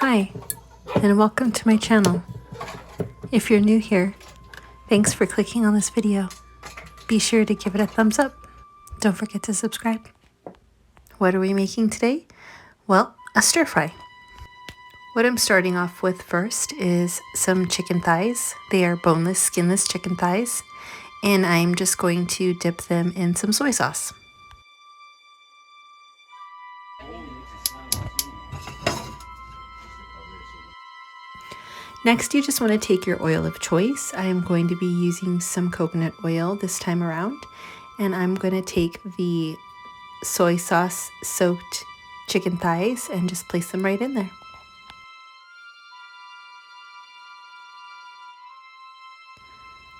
Hi, and welcome to my channel. If you're new here, thanks for clicking on this video. Be sure to give it a thumbs up. Don't forget to subscribe. What are we making today? Well, a stir fry. What I'm starting off with first is some chicken thighs. They are boneless, skinless chicken thighs, and I'm just going to dip them in some soy sauce. Next, you just want to take your oil of choice. I am going to be using some coconut oil this time around, and I'm going to take the soy sauce soaked chicken thighs and just place them right in there.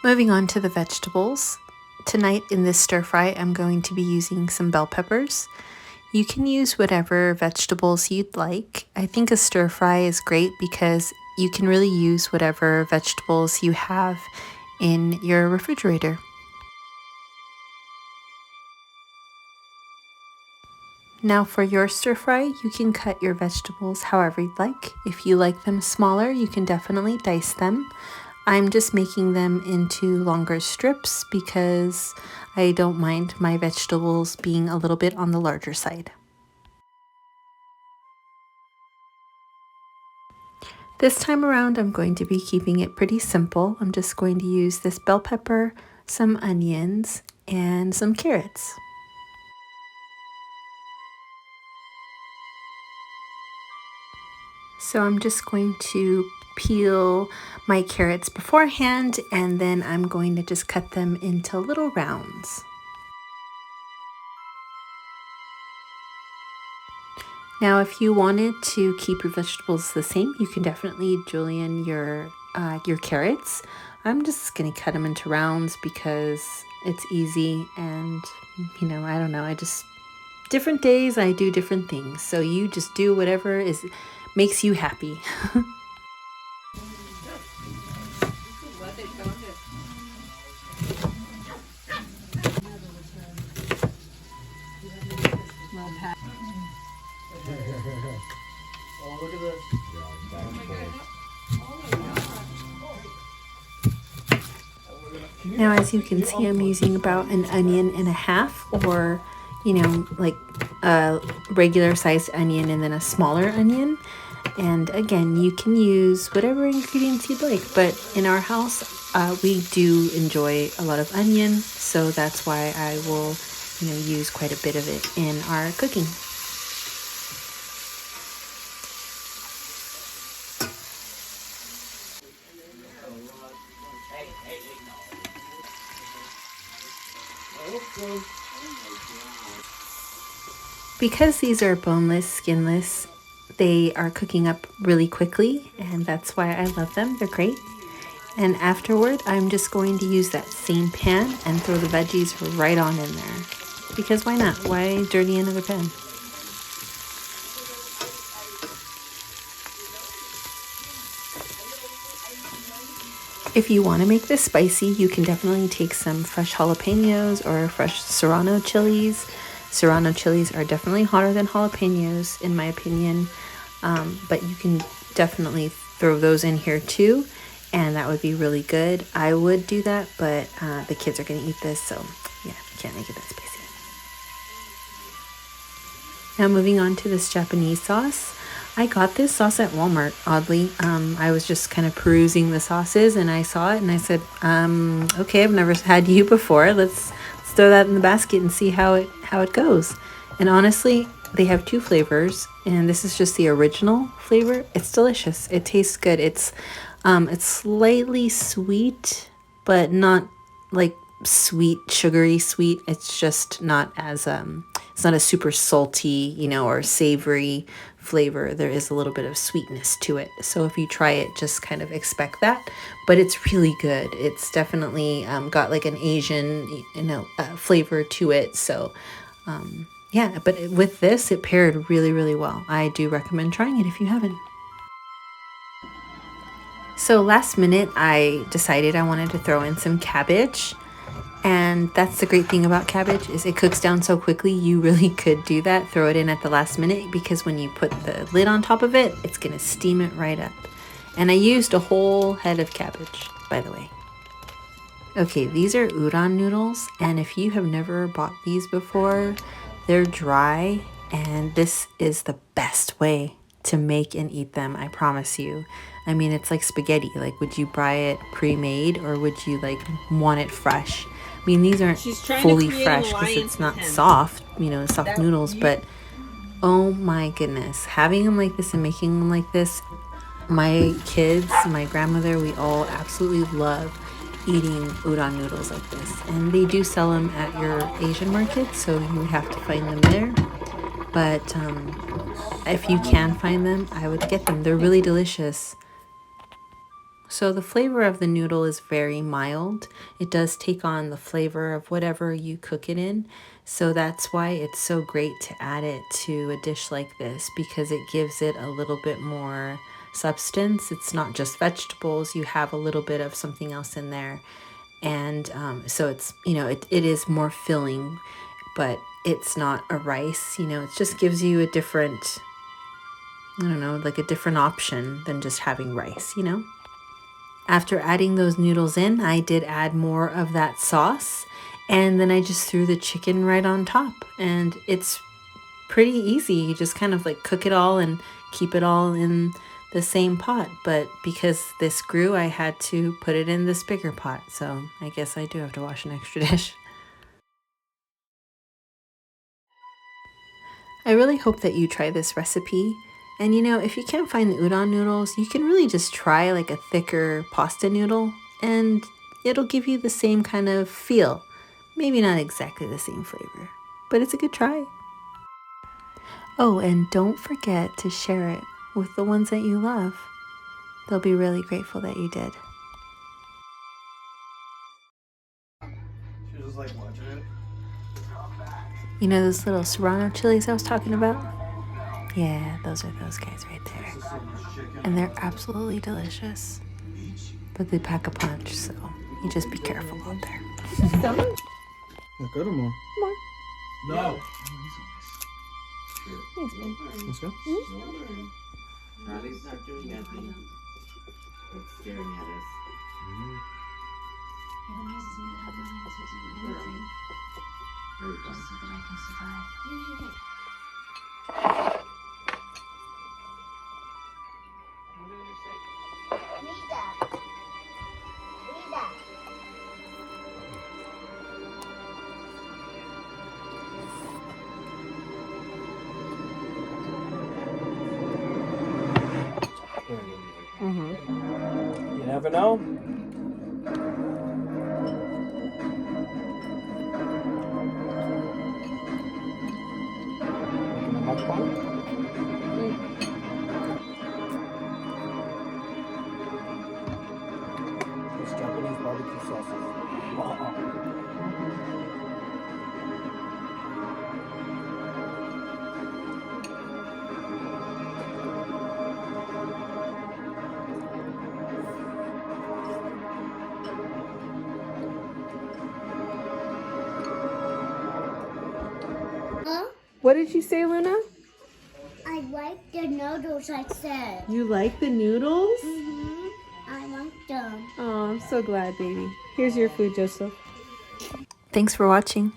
Moving on to the vegetables. Tonight in this stir fry, I'm going to be using some bell peppers. You can use whatever vegetables you'd like. I think a stir fry is great because you can really use whatever vegetables you have in your refrigerator. Now for your stir fry, you can cut your vegetables however you'd like. If you like them smaller, you can definitely dice them. I'm just making them into longer strips because I don't mind my vegetables being a little bit on the larger side. This time around, I'm going to be keeping it pretty simple. I'm just going to use this bell pepper, some onions, and some carrots. So I'm just going to peel my carrots beforehand, and then I'm going to just cut them into little rounds. Now, if you wanted to keep your vegetables the same, you can definitely julienne your carrots. I'm just going to cut them into rounds because it's easy, and I don't know, different days I do different things. So you just do whatever makes you happy. Oh, look at this. Now, as you can see, I'm using about an onion and a half, or like a regular sized onion and then a smaller onion. And again, you can use whatever ingredients you'd like, but in our house we do enjoy a lot of onion, so that's why I will use quite a bit of it in our cooking. Because these are boneless, skinless, they are cooking up really quickly, and that's why I love them. They're great. And afterward, I'm just going to use that same pan and throw the veggies right on in there. Because why not? Why dirty another pan? If you want to make this spicy, you can definitely take some fresh jalapenos or fresh serrano chilies. Serrano chilies are definitely hotter than jalapenos, in my opinion, but you can definitely throw those in here too, and that would be really good. I would do that, but the kids are going to eat this, so yeah, can't make it that spicy. Now moving on to this Japanese sauce. I got this sauce at Walmart, oddly. I was just kind of perusing the sauces and I saw it and I said, okay, I've never had you before. Let's throw that in the basket and see how it goes. And honestly, they have two flavors, and this is just the original flavor. It's delicious. It tastes good. It's slightly sweet, but not like sweet, sugary sweet. It's just not as it's not a super salty, or savory flavor. There is a little bit of sweetness to it. So if you try it, just kind of expect that, but it's really good. It's definitely got like an Asian, flavor to it. So yeah, but with this, it paired really, really well. I do recommend trying it if you haven't. So last minute, I decided I wanted to throw in some cabbage. And that's the great thing about cabbage is it cooks down so quickly. You really could do that, throw it in at the last minute, because when you put the lid on top of it, it's gonna steam it right up. And I used a whole head of cabbage, by the way. Okay, these are udon noodles, and if you have never bought these before, they're dry, and this is the best way to make and eat them, I promise you. I mean, it's like spaghetti. Like, would you buy it pre-made, or would you like want it fresh? I mean, these aren't fully fresh because it's not soft, you know, soft noodles, but oh my goodness, having them like this and making them like this, my kids, my grandmother, we all absolutely love eating udon noodles like this. And they do sell them at your Asian market, so you would have to find them there. But if you can find them, I would get them. They're really delicious. So the flavor of the noodle is very mild. It does take on the flavor of whatever you cook it in. So that's why it's so great to add it to a dish like this, because it gives it a little bit more substance. It's not just vegetables. You have a little bit of something else in there. And so it's, you know, it is more filling, but it's not a rice. You know, it just gives you a different, I don't know, like a different option than just having rice, you know? After adding those noodles in, I did add more of that sauce, and then I just threw the chicken right on top. And it's pretty easy. You just kind of like cook it all and keep it all in the same pot. But because this grew, I had to put it in this bigger pot. So I guess I do have to wash an extra dish. I really hope that you try this recipe. And you know, if you can't find the udon noodles, you can really just try like a thicker pasta noodle, and it'll give you the same kind of feel. Maybe not exactly the same flavor, but it's a good try. Oh, and don't forget to share it with the ones that you love. They'll be really grateful that you did. She was like watching it. You know those little serrano chilies I was talking about? Yeah, those are those guys right there. And they're absolutely delicious. But they pack a punch, so you just be careful out there. Look good or more? More. No. Thanks, babe. Let's go. Riley's not doing nothing. It's staring at us. It amazes me how the man to do anything just so that I can survive. You never know. Making a mukbang? It's Japanese barbecue sauces. Wow. What did you say, Luna? I like the noodles, I said. You like the noodles? I like them. Oh, I'm so glad, baby. Here's your food, Joseph. Thanks for watching.